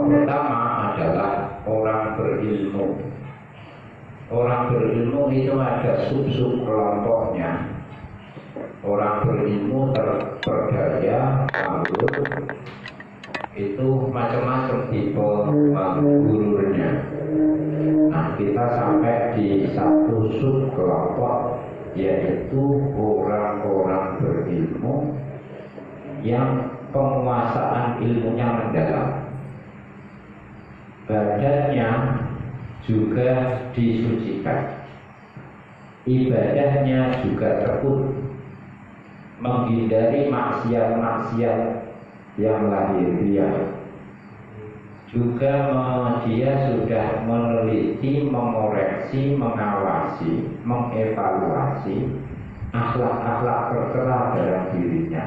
Kelompok pertama adalah orang berilmu. Orang berilmu itu ada sub-sub kelompoknya. Orang berilmu terperdaya, anggur, itu macam-macam tipe gururnya. Nah, kita sampai di satu sub kelompok, yaitu orang-orang berilmu yang penguasaan ilmunya mendalam. Badannya juga disucikan, ibadahnya juga tekun, menghindari maksiat-maksiat yang lahiriah. Juga dia sudah meneliti, mengoreksi, mengawasi, mengevaluasi akhlak-akhlak tercela dalam dirinya,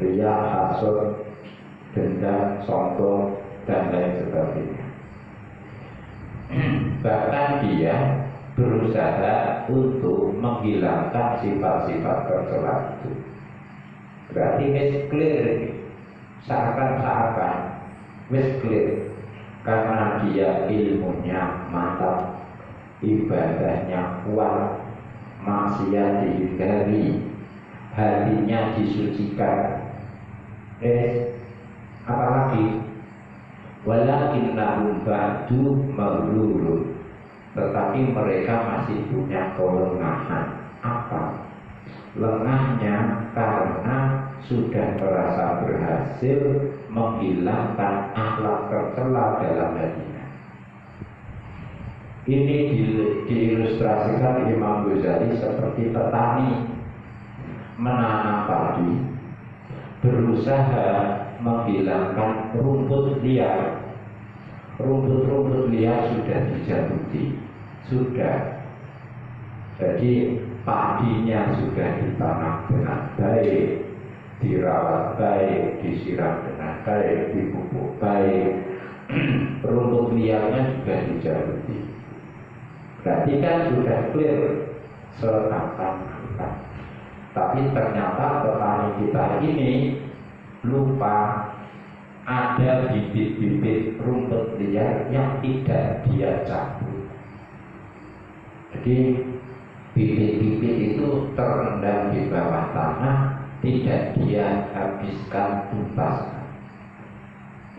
riya, hasud, dendam, sombong, dan lain sebagainya. Bahkan dia berusaha untuk menghilangkan sifat-sifat tercela itu. Berarti wis clear, seakan-akan wis clear, karena dia ilmunya mantap, ibadahnya kuat, maksiat dihindari, hatinya disucikan. Apalagi walakin lahum ba'du maghlulun, tetapi mereka masih punya kelengahan. Apa? Lengahnya karena sudah merasa berhasil menghilangkan akhlak tercela dalam hatinya. Ini diilustrasikan Imam Ghazali seperti petani menanam padi, berusaha menghilangkan rumput liar. Rumput-rumput liar sudah dijabuti, sudah. Jadi padinya sudah ditanam dengan baik, dirawat baik, disiram dengan baik, dipupuk baik, rumput liarnya juga dijabuti. Berarti kan sudah clear, seakan-akan. Tapi ternyata petani kita ini lupa ada bibit-bibit rumput liar yang tidak dia cabut. Jadi bibit-bibit itu terendam di bawah tanah, tidak dia habiskan, tuntaskan.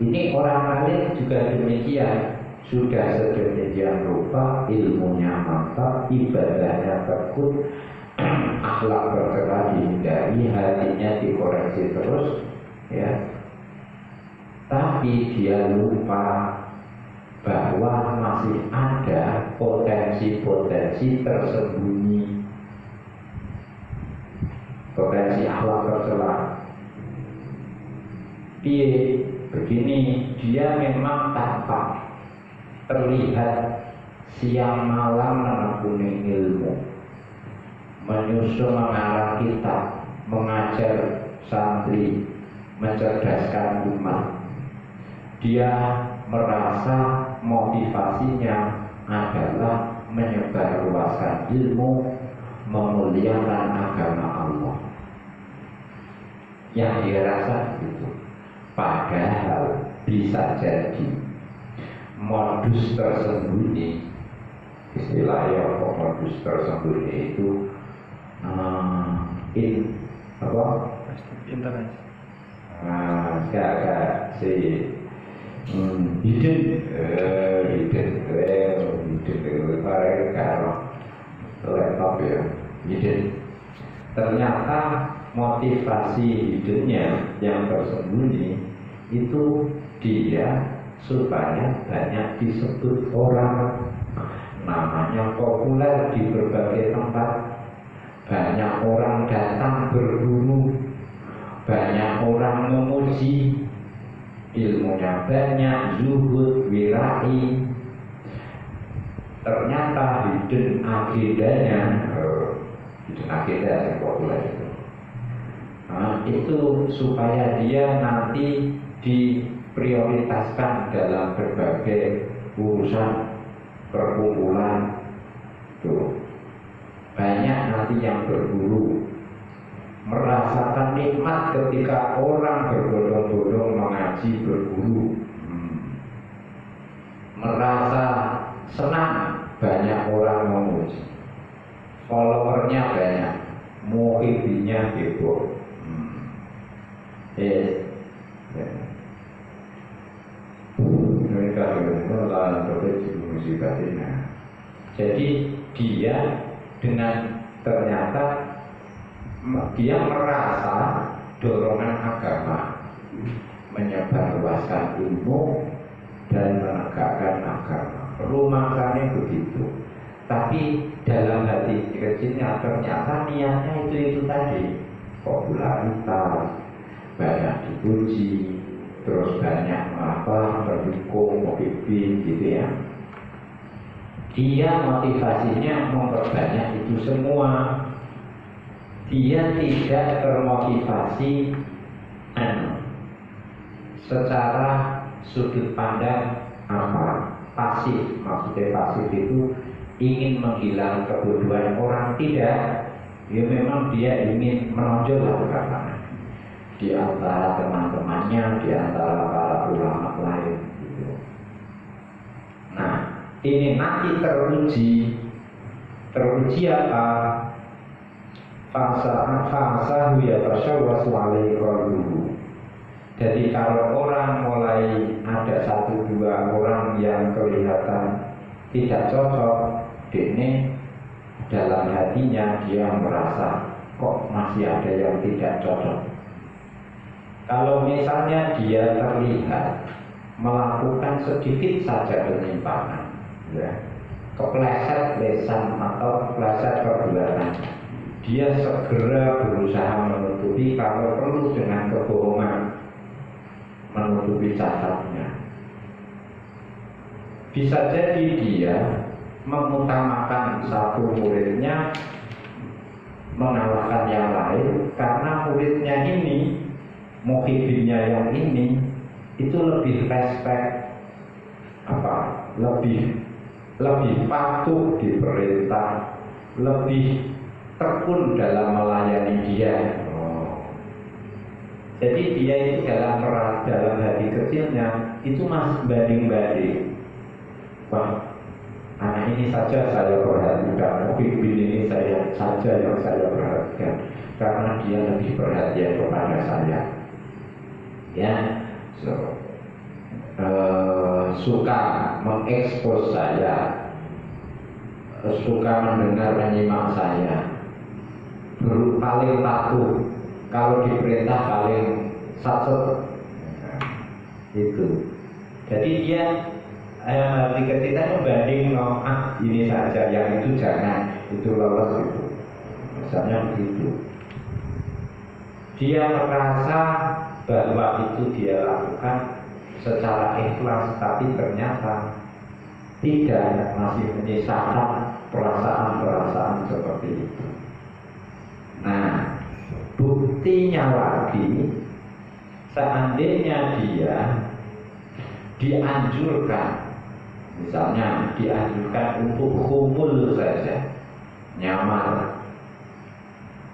Ini orang lain juga demikian, sudah sedemikian rupa, ilmunya mantap, ibadahnya tekun, akhlak tercela dihindari, hatinya dikoreksi terus, ya. Tapi dia lupa bahwa masih ada potensi-potensi tersembunyi, potensi akhlak tercela. Begini, dia memang tampak terlihat siang malam menekuni ilmu, menyusun mengarang kitab, mengajar santri, mencerdaskan umat. Dia merasa motivasinya adalah menyebarluaskan ilmu, memuliakan agama Allah. Yang dia rasa itu, padahal bisa jadi modus tersembunyi, istilahnya modus tersembunyi itu internet. Enggak si hidden laptop ya, hidden. Ternyata motivasi hiddennya yang tersembunyi itu dia supaya banyak disebut orang, namanya populer di berbagai tempat, banyak orang datang berburu, banyak orang memuji, ilmunya banyak, zuhud, wirai. Ternyata hidden agendanya, hidden agenda yang populer itu, itu supaya dia nanti diprioritaskan dalam berbagai urusan perkumpulan. Tuh, banyak nanti yang berburu, merasakan nikmat ketika orang berbondong-bondong mengaji berburu. merasa senang banyak orang memuji, followernya banyak, muhibbinya heboh. Yes. Mereka mengelola musibahnya. Jadi dia dengan ternyata dia merasa dorongan agama menyebarluaskan ilmu dan menegakkan agama. Rumahnya begitu. Tapi dalam hati kecilnya ternyata niatnya itu tadi, popularitas, banyak dipuji, terus banyak mendukung, motivasi gitu ya. Dia motivasinya memperbanyak itu semua. Dia tidak termotivasi secara sudut pandang pasif. Maksudnya pasif itu ingin menghilangkan kebodohan orang, tidak. Ya memang dia ingin menonjol lah di antara teman-temannya, di antara para ulama lain gitu. Nah, ini nanti teruji apa? Fasa ya tasyawwasu alaihi qalbuhu. Jadi kalau orang mulai ada 1-2 orang yang kelihatan tidak cocok, ini dalam hatinya dia merasa kok masih ada yang tidak cocok. Kalau misalnya dia terlihat melakukan sedikit saja penyimpangan, ya, kepleset lisan atau kepleset perbuatan, dia segera berusaha menutupi, kalau perlu dengan kebohongan, menutupi cacatnya. Bisa jadi dia mengutamakan satu muridnya mengalahkan yang lain karena muridnya ini, muhibbinnya yang ini itu lebih respect, lebih patuh diperintah, lebih tekun dalam melayani dia. Jadi dia itu dalam hati kecilnya itu masih banding-banding. Wah, anak ini saja saya perhatikan, muhibbin ini saja yang saya perhatikan karena dia lebih perhatian kepada saya. Ya, suka mengekspos saya, suka mendengar menyimak saya, paling patuh, kalau diperintah paling satset. Itu. Jadi dia hati kita membanding ini saja, yang itu jangan, itu lolos itu. Misalnya begitu. Dia merasa bahwa itu dia lakukan secara ikhlas, tapi ternyata tidak, masih menyisakan perasaan-perasaan seperti itu. Nah, buktinya lagi, seandainya dia dianjurkan, misalnya dianjurkan untuk khumul saja, nyamar,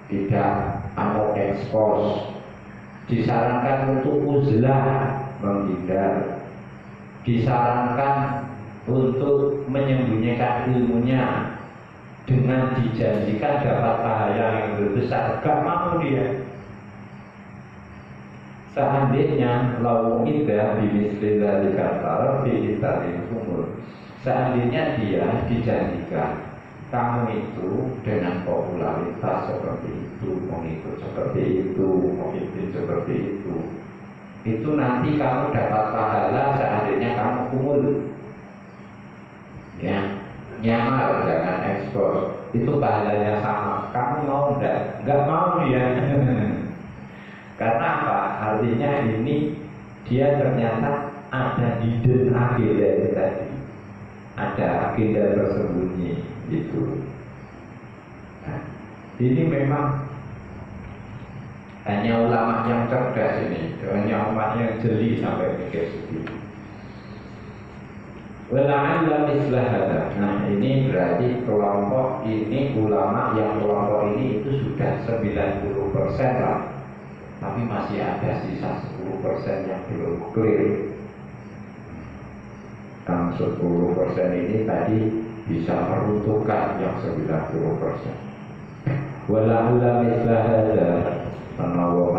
tidak atau ekspos, disarankan untuk uzlah, menghindar, disarankan untuk menyembunyikan ilmunya dengan dijanjikan dapat pahala yang besar, gak mau dia. Seandainya lau ida bimisli dzalika taraf fi italil umur, seandainya dia dijanjikan kamu itu dengan popularitas seperti itu, mengikut seperti itu, memimpin seperti itu nanti kamu dapat pahala seandainya kamu kumul, ya, nyamar, jangan ekspor, itu pahalanya sama. Kamu mau nggak mau ya. Karena apa? Artinya ini dia ternyata ada hidden agenda tadi, ada agenda tersembunyi itu. Nah, ini memang hanya ulama yang cerdas ini, hanya ulama yang jeli sampai mikir segitu. Wala'alla mislah hada. Nah, ini berarti kelompok ini, ulama yang kelompok ini itu sudah 90% lah. Tapi masih ada sisa 10% yang belum clear. yang 10% ini tadi bisa meruntuhkan yang 90%. Walahu la misla hadza, menawa